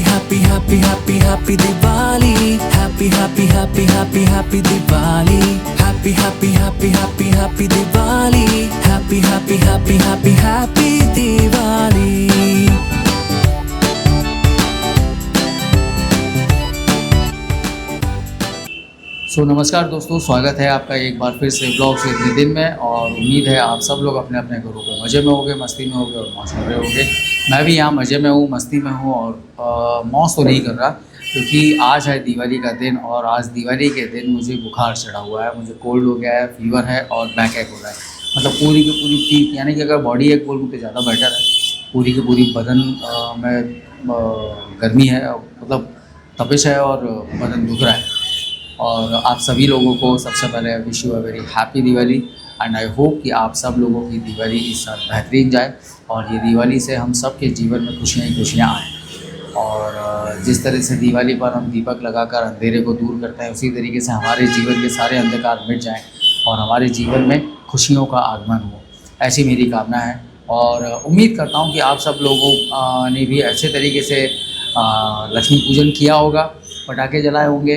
Happy happy happy happy happy Diwali. Happy happy happy happy happy Diwali. Happy happy happy happy happy Diwali. Happy happy happy happy happy Diwali. नमस्कार दोस्तों, स्वागत है आपका एक बार फिर से ब्लॉग से इतने दिन में। और उम्मीद है आप सब लोग अपने अपने घरों पे मज़े में होंगे, मस्ती में होंगे और मौज कर रहे होंगे। मैं भी यहाँ मज़े में हूँ, मस्ती में हूँ और मौज तो नहीं कर रहा क्योंकि आज है दिवाली का दिन और आज दिवाली के दिन मुझे बुखार चढ़ा हुआ है, मुझे कोल्ड हो गया है, फीवर है और बैक एक हो रहा है। मतलब पूरी की पूरी पीठ, यानी कि अगर बॉडी एक बोलूँ तो ज़्यादा बेटर है। पूरी की पूरी बदन में गर्मी है, मतलब तपिश है और बदन दुख रहा है। और आप सभी लोगों को सबसे पहले wish you a very happy Diwali and I hope कि आप सब लोगों की दिवाली इस साल बेहतरीन जाए और ये दिवाली से हम सब के जीवन में खुशियाँ ही खुशियाँ आएँ। और जिस तरह से दिवाली पर हम दीपक लगाकर अंधेरे को दूर करते हैं, उसी तरीके से हमारे जीवन के सारे अंधकार मिट जाएँ और हमारे जीवन में खुशियों का आगमन हो, ऐसी मेरी कामना है। और उम्मीद करता हूँ कि आप सब लोगों ने भी अच्छे तरीके से लक्ष्मी पूजन किया होगा, पटाखे जलाए होंगे,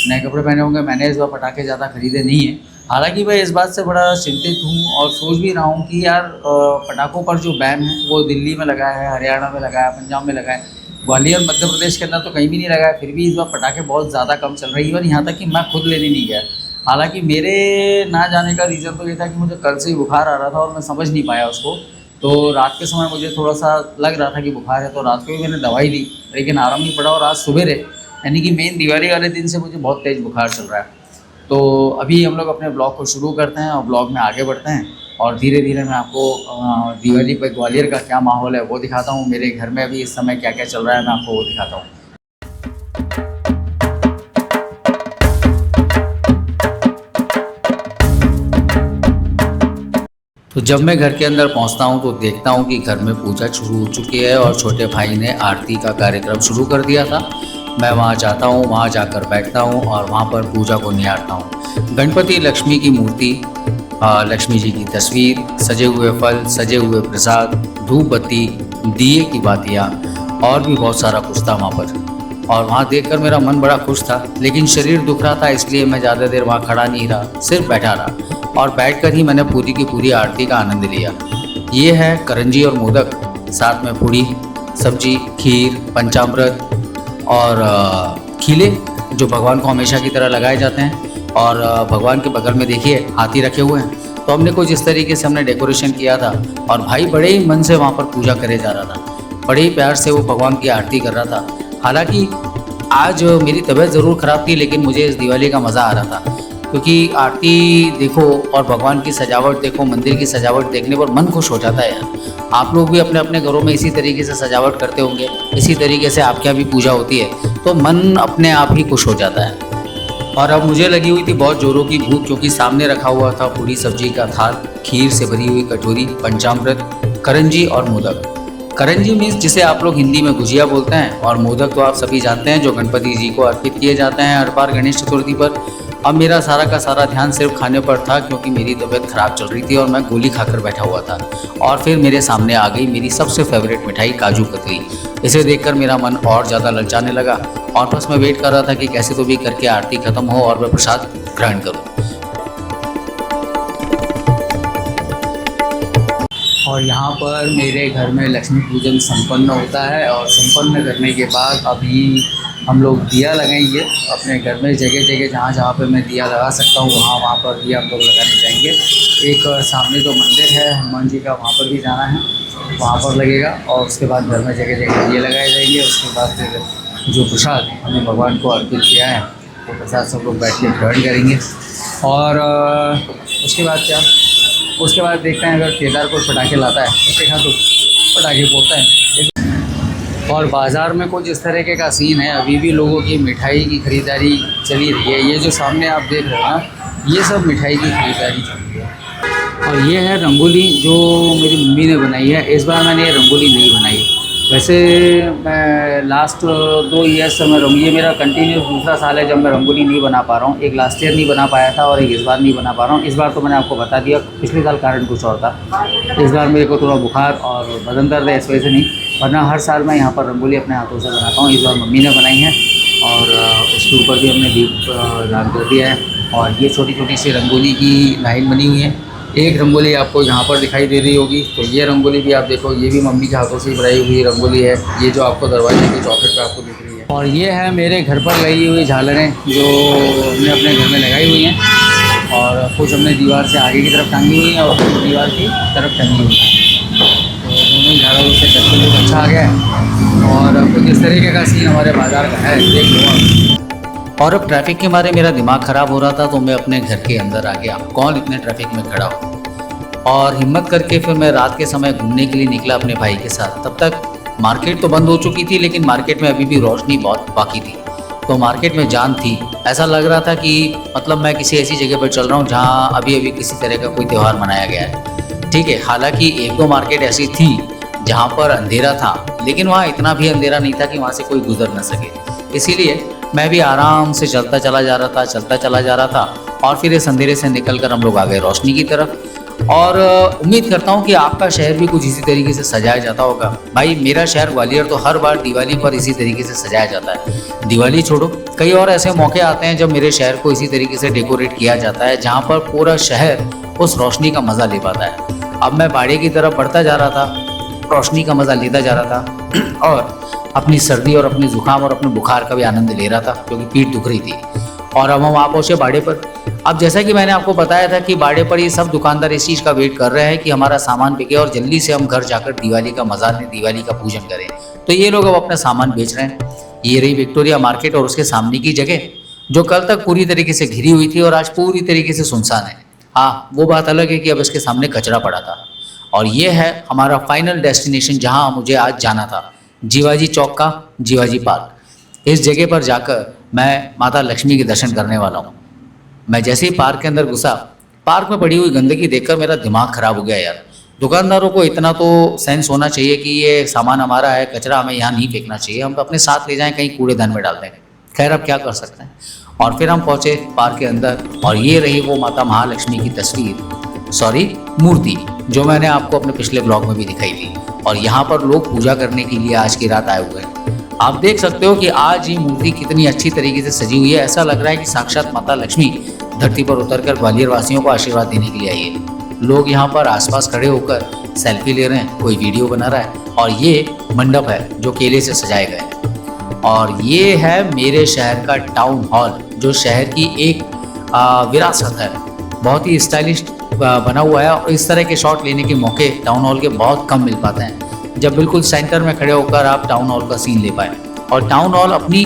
नए कपड़े पहने होंगे। मैंने इस बार पटाखे ज़्यादा ख़रीदे नहीं हैं, हालांकि मैं इस बात से बड़ा चिंतित हूँ और सोच भी रहा हूँ कि यार पटाखों पर जो बैन है वो दिल्ली में लगा है, हरियाणा में लगा है, पंजाब में लगा है, ग्वालियर मध्य प्रदेश के अंदर तो कहीं भी नहीं लगा है। फिर भी इस बार पटाखे बहुत ज़्यादा कम चल रही है और यहाँ तक कि मैं खुद लेने नहीं गया। हालाँकि मेरे ना जाने का रीज़न तो ये था कि मुझे कल से ही बुखार आ रहा था और मैं समझ नहीं पाया उसको। तो रात के समय मुझे थोड़ा सा लग रहा था कि बुखार है, तो रात को ही मैंने दवाई ली, लेकिन आराम नहीं पड़ा और आज सुबह यानी कि मेन दिवाली वाले दिन से मुझे बहुत तेज़ बुखार चल रहा है। तो अभी हम लोग अपने ब्लॉग को शुरू करते हैं और ब्लॉग में आगे बढ़ते हैं और धीरे धीरे मैं आपको दिवाली पर ग्वालियर का क्या माहौल है वो दिखाता हूँ। मेरे घर में अभी इस समय क्या क्या चल रहा है मैं आपको वो दिखाता हूँ। तो जब मैं घर के अंदर पहुंचता हूं तो देखता हूं कि घर में पूजा शुरू हो चुकी है और छोटे भाई ने आरती का कार्यक्रम शुरू कर दिया था। मैं वहां जाता हूं, वहां जाकर बैठता हूं और वहां पर पूजा को निहारता हूं। गणपति लक्ष्मी की मूर्ति, लक्ष्मी जी की तस्वीर, सजे हुए फल, सजे हुए प्रसाद, धूप बत्ती, दिए की बातियाँ और भी बहुत सारा कुछ था वहाँ पर। और वहाँ देखकर मेरा मन बड़ा खुश था, लेकिन शरीर दुख रहा था, इसलिए मैं ज़्यादा देर वहाँ खड़ा नहीं रहा, सिर्फ बैठा रहा और बैठकर ही मैंने पूरी की पूरी आरती का आनंद लिया। ये है करंजी और मोदक, साथ में पूड़ी, सब्जी, खीर, पंचामृत और खीले जो भगवान को हमेशा की तरह लगाए जाते हैं। और भगवान के बगल में देखिए हाथी रखे हुए हैं। तो हमने कुछ इस तरीके से हमने डेकोरेशन किया था और भाई बड़े ही मन से वहाँ पर पूजा करे जा रहा था, बड़े ही प्यार से वो भगवान की आरती कर रहा था। हालांकि आज मेरी तबीयत ज़रूर ख़राब थी, लेकिन मुझे इस दिवाली का मज़ा आ रहा था क्योंकि आरती देखो और भगवान की सजावट देखो, मंदिर की सजावट देखने पर मन खुश हो जाता है यार। आप लोग भी अपने अपने घरों में इसी तरीके से सजावट करते होंगे, इसी तरीके से आपके यहाँ भी पूजा होती है तो मन अपने आप ही खुश हो जाता है। और अब मुझे लगी हुई थी बहुत ज़ोरों की भूख, क्योंकि सामने रखा हुआ था पूरी सब्जी का थाल, खीर से भरी हुई कटोरी, पंचामृत, करंजी और मोदक। करंजी मीन्स जिसे आप लोग हिंदी में गुजिया बोलते हैं और मोदक तो आप सभी जानते हैं जो गणपति जी को अर्पित किए जाते हैं हर बार गणेश चतुर्थी पर। अब मेरा सारा का सारा ध्यान सिर्फ खाने पर था क्योंकि मेरी तबीयत ख़राब चल रही थी और मैं गोली खाकर बैठा हुआ था। और फिर मेरे सामने आ गई मेरी सबसे फेवरेट मिठाई काजू कतली। इसे देखकर मेरा मन और ज़्यादा ललचाने लगा और बस मैं वेट कर रहा था कि कैसे तो भी करके आरती ख़त्म हो और मैं प्रसाद ग्रहण करूँ। और यहाँ पर मेरे घर में लक्ष्मी पूजन संपन्न होता है और संपन्न करने के बाद अभी हम लोग दिया लगाएंगे अपने घर में। जगह जगह जहाँ जहाँ पे मैं दिया लगा सकता हूँ वहाँ पर दिया हम लोग लगाने जाएंगे। एक सामने जो मंदिर है हनुमान जी का, वहाँ पर भी जाना है, वहाँ पर लगेगा। और उसके बाद घर में जगह जगह दिए लगाए जाएंगे। उसके बाद फिर जो प्रसाद हमने भगवान को अर्पित किया है वो प्रसाद सब लोग बैठ के ग्रहण करेंगे। और उसके बाद क्या, उसके बाद देखते हैं अगर केदार कोई पटाखे लाता है तो देखा तो पटाखे फोड़ता है। और बाज़ार में कुछ इस तरीके का सीन है, अभी भी लोगों की मिठाई की ख़रीदारी चली रही है। ये जो सामने आप देख रहे हैं ना, ये सब मिठाई की ख़रीदारी चल रही है। और ये है रंगोली जो मेरी मम्मी ने बनाई है। इस बार मैंने ये रंगोली नहीं बनाई वैसे मैं लास्ट 2 ईयर्स से मैं ये मेरा कंटिन्यूस दूसरा साल है जब मैं रंगोली नहीं बना पा रहा हूँ। एक लास्ट ईयर नहीं बना पाया था और एक इस बार नहीं बना पा रहा हूँ। इस बार तो मैंने आपको बता दिया, पिछले साल कारण कुछ और था। इस बार मेरे को थोड़ा बुखार और बदन दर्द है, इस वजह से नहीं, वरना हर साल मैं यहाँ पर रंगोली अपने हाथों से बनाता हूँ। इस बार मम्मी ने बनाई है और उसके ऊपर भी हमने दीप दान कर दिया है। और ये छोटी छोटी सी रंगोली की लाइन बनी हुई है। एक रंगोली आपको यहाँ पर दिखाई दे रही होगी, तो ये रंगोली भी आप देखो, ये भी मम्मी के हाथों से ही बनाई हुई रंगोली है। ये जो आपको दरवाजे के चौखट पे आपको दिख रही है, और ये है मेरे घर पर लगी हुई झालरें जो हमने अपने घर में लगाई हुई हैं। और कुछ हमने दीवार से आगे की तरफ टांगी हुई है और कुछ दीवार की तरफ टंगी हुई है। तो दोनों झालरों से करके लोग अच्छा आ गया है। और कुछ इस तरीके का सीन हमारे बाज़ार का है, देख लो। और अब ट्रैफिक के मारे मेरा दिमाग ख़राब हो रहा था, तो मैं अपने घर के अंदर आ गया। कौन इतने ट्रैफिक में खड़ा हो, और हिम्मत करके फिर मैं रात के समय घूमने के लिए निकला अपने भाई के साथ। तब तक मार्केट तो बंद हो चुकी थी, लेकिन मार्केट में अभी भी रोशनी बहुत बाकी थी। तो मार्केट में जान थी, ऐसा लग रहा था कि मतलब मैं किसी ऐसी जगह पर चल रहा हूँ जहाँ अभी अभी किसी तरह का कोई त्यौहार मनाया गया है। ठीक है, हालांकि 1-2 मार्केट ऐसी थी जहाँ पर अंधेरा था, लेकिन वहाँ इतना भी अंधेरा नहीं था कि वहाँ से कोई गुजर न सके। इसीलिए मैं भी आराम से चलता चला जा रहा था। और फिर इस अंधेरे से निकलकर हम लोग आ गए रोशनी की तरफ। और उम्मीद करता हूँ कि आपका शहर भी कुछ इसी तरीके से सजाया जाता होगा। भाई मेरा शहर ग्वालियर तो हर बार दिवाली पर इसी तरीके से सजाया जाता है। दिवाली छोड़ो, कई और ऐसे मौके आते हैं जब मेरे शहर को इसी तरीके से डेकोरेट किया जाता है, जहाँ पर पूरा शहर उस रोशनी का मज़ा ले पाता है। अब मैं बाड़े की तरफ बढ़ता जा रहा था, रोशनी का मज़ा लेता जा रहा था और अपनी सर्दी और अपनी ज़ुकाम और अपने बुखार का भी आनंद ले रहा था, क्योंकि पीठ दुख रही थी। और अब हम वहाँ पहुँचे बाड़े पर। अब जैसा कि मैंने आपको बताया था कि बाड़े पर ये सब दुकानदार इस चीज़ का वेट कर रहे हैं कि हमारा सामान बिके और जल्दी से हम घर जाकर दिवाली का मज़ा लें, दिवाली का पूजन करें। तो ये लोग अब अपना सामान बेच रहे हैं। ये रही विक्टोरिया मार्केट और उसके सामने की जगह, जो कल तक पूरी तरीके से घिरी हुई थी और आज पूरी तरीके से सुनसान है। हाँ, वो बात अलग है कि अब इसके सामने कचरा पड़ा था। और ये है हमारा फाइनल डेस्टिनेशन जहाँ मुझे आज जाना था, जीवाजी चौक का जीवाजी पार्क। इस जगह पर जाकर मैं माता लक्ष्मी के दर्शन करने वाला हूँ। मैं जैसे ही पार्क के अंदर घुसा, पार्क में पड़ी हुई गंदगी देखकर मेरा दिमाग ख़राब हो गया यार। दुकानदारों को इतना तो सेंस होना चाहिए कि ये सामान हमारा है, कचरा हमें यहाँ नहीं फेंकना चाहिए, हम अपने साथ ले जाएं, कहीं कूड़ेदान में डाल दें। खैर अब क्या कर सकते हैं। और फिर हम पहुँचे पार्क के अंदर, और ये रही वो माता महालक्ष्मी की तस्वीर, सॉरी मूर्ति, जो मैंने आपको अपने पिछले ब्लॉग में भी दिखाई थी। और यहाँ पर लोग पूजा करने के लिए आज की रात आए हुए हैं। आप देख सकते हो कि आज ये मूर्ति कितनी अच्छी तरीके से सजी हुई है। ऐसा लग रहा है कि साक्षात माता लक्ष्मी धरती पर उतरकर ग्वालियर वासियों को आशीर्वाद देने के लिए आई है। लोग यहाँ पर आसपास खड़े होकर सेल्फी ले रहे हैं, कोई वीडियो बना रहा है। और ये मंडप है जो केले से सजाए गए हैं। और ये है मेरे शहर का टाउन हॉल, जो शहर की एक विरासत है। बहुत ही स्टाइलिश बना हुआ है और इस तरह के शॉट लेने के मौके टाउन हॉल के बहुत कम मिल पाते हैं, जब बिल्कुल सेंटर में खड़े होकर आप टाउन हॉल का सीन ले पाए। और टाउन हॉल अपनी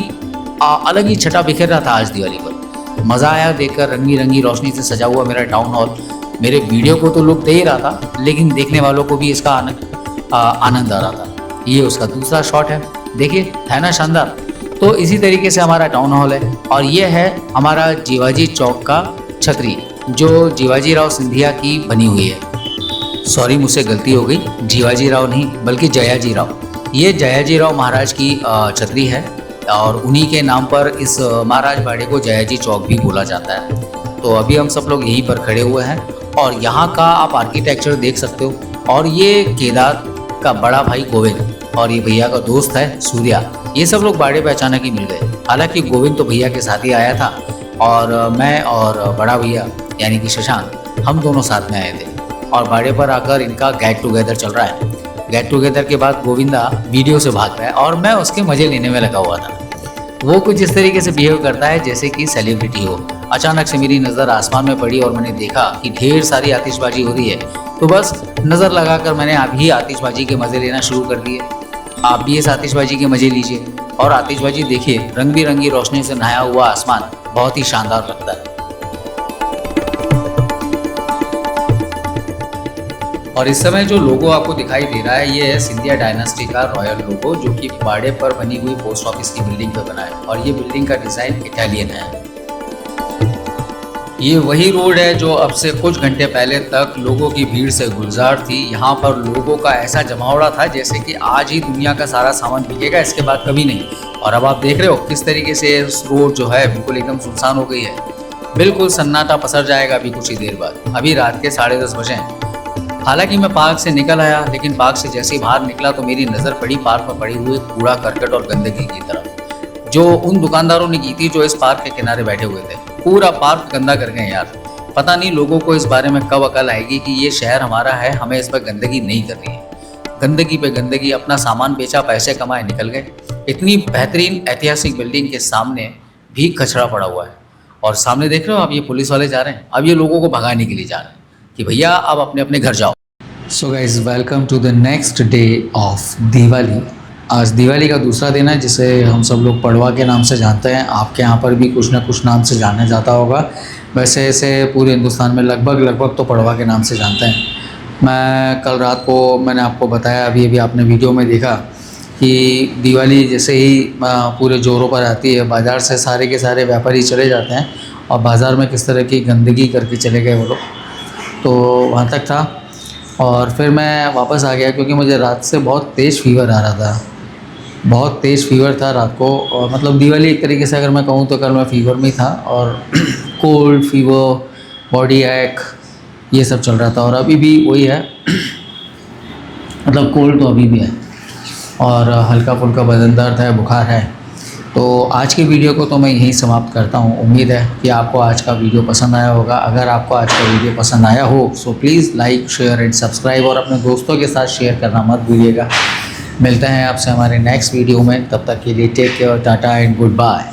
अलग ही छटा बिखेर रहा था आज दिवाली पर। मज़ा आया देखकर रंगी रंगी रोशनी से सजा हुआ मेरा टाउन हॉल। मेरे वीडियो को तो लुक दे ही रहा था, लेकिन देखने वालों को भी इसका आनंद आ रहा था। ये उसका दूसरा शॉट है, देखिए है ना शानदार। तो इसी तरीके से हमारा टाउन हॉल है। और ये है हमारा जीवाजी चौक का छतरी, जो जीवाजी राव सिंधिया की बनी हुई है। सॉरी, मुझसे गलती हो गई, जीवाजी राव नहीं बल्कि जयाजी राव। ये जयाजी राव महाराज की छतरी है और उन्हीं के नाम पर इस महाराज बाड़े को जयाजी चौक भी बोला जाता है। तो अभी हम सब लोग यहीं पर खड़े हुए हैं और यहाँ का आप आर्किटेक्चर देख सकते हो। और ये केदार का बड़ा भाई गोविंद और ये भैया का दोस्त है सूर्या, ये सब लोग बाड़े पे अचानक ही मिल गए। हालांकि गोविंद तो भैया के साथ ही आया था और मैं और बड़ा भैया यानी कि शशांक, हम दोनों साथ में आए थे। और बाड़े पर आकर इनका गेट टुगेदर चल रहा है। गेट टुगेदर के बाद गोविंदा वीडियो से भाग रहा है और मैं उसके मज़े लेने में लगा हुआ था। वो कुछ इस तरीके से बिहेव करता है जैसे कि सेलिब्रिटी हो। अचानक से मेरी नज़र आसमान में पड़ी और मैंने देखा कि ढेर सारी आतिशबाजी हो रही है। तो बस नज़र लगाकर मैंने अभी आतिशबाजी के मज़े लेना शुरू कर दिए। आप भी इस आतिशबाजी के मज़े लीजिए और आतिशबाजी देखिए। रंग बिरंगी रोशनी से नहाया हुआ आसमान बहुत ही शानदार लगता है। और इस समय जो लोगो आपको दिखाई दे रहा है, ये है सिंधिया डायनास्टी का रॉयल लोगो, जो कि बाड़े पर बनी हुई पोस्ट ऑफिस की बिल्डिंग पर बना है। और ये बिल्डिंग का डिज़ाइन इटालियन है। ये वही रोड है जो अब से कुछ घंटे पहले तक लोगों की भीड़ से गुलजार थी। यहाँ पर लोगों का ऐसा जमावड़ा था जैसे कि आज ही दुनिया का सारा सामान बिकेगा, इसके बाद कभी नहीं। और अब आप देख रहे हो किस तरीके से इस रोड जो है बिल्कुल एकदम सुनसान हो गई है। बिल्कुल सन्नाटा पसर जाएगा अभी कुछ ही देर बाद। अभी रात के 10:30 बजे हैं। हालांकि मैं पार्क से निकल आया, लेकिन पार्क से जैसे ही बाहर निकला तो मेरी नज़र पड़ी पार्क में पड़ी हुई कूड़ा करकट और गंदगी की तरफ, जो उन दुकानदारों ने की थी जो इस पार्क के किनारे बैठे हुए थे। पूरा पार्क गंदा कर गए यार। पता नहीं लोगों को इस बारे में कब अकल आएगी कि ये शहर हमारा है, हमें इस पर गंदगी नहीं करनी है। गंदगी पे गंदगी, अपना सामान बेचा, पैसे कमाए, निकल गए। इतनी बेहतरीन ऐतिहासिक बिल्डिंग के सामने भी कचरा पड़ा हुआ है। और सामने देख रहे हो आप, ये पुलिस वाले जा रहे हैं। अब ये लोगों को भगाने के लिए जा रहे हैं कि भैया आप अपने अपने घर जाओ। So guys, welcome to the next day of Diwali. आज दिवाली का दूसरा दिन है, जिसे हम सब लोग पड़वा के नाम से जानते हैं। आपके यहाँ पर भी कुछ ना कुछ नाम से जाना जाता होगा। वैसे ऐसे पूरे हिंदुस्तान में लगभग तो पड़वा के नाम से जानते हैं। मैं कल रात को मैंने आपको बताया, अभी आपने वीडियो में देखा कि दिवाली जैसे ही पूरे जोरों पर आती है, बाज़ार से सारे के सारे व्यापारी चले जाते हैं और बाज़ार में किस तरह की गंदगी करके चले गए वो लोग। तो वहाँ तक था और फिर मैं वापस आ गया, क्योंकि मुझे रात से बहुत तेज़ फीवर आ रहा था। बहुत तेज़ फीवर था रात को। और मतलब दिवाली एक तरीके से अगर मैं कहूँ तो कल मैं फीवर में था और कोल्ड फीवर, बॉडी एक, ये सब चल रहा था। और अभी भी वही है मतलब कोल्ड तो अभी भी है और हल्का फुल्का बदन दर्द है, बुखार है। तो आज की वीडियो को तो मैं यहीं समाप्त करता हूँ। उम्मीद है कि आपको आज का वीडियो पसंद आया होगा। अगर आपको आज का वीडियो पसंद आया हो so please like, share and subscribe, और अपने दोस्तों के साथ शेयर करना मत भूलिएगा। मिलते हैं आपसे हमारे नेक्स्ट वीडियो में। तब तक के लिए take care, tata and good bye.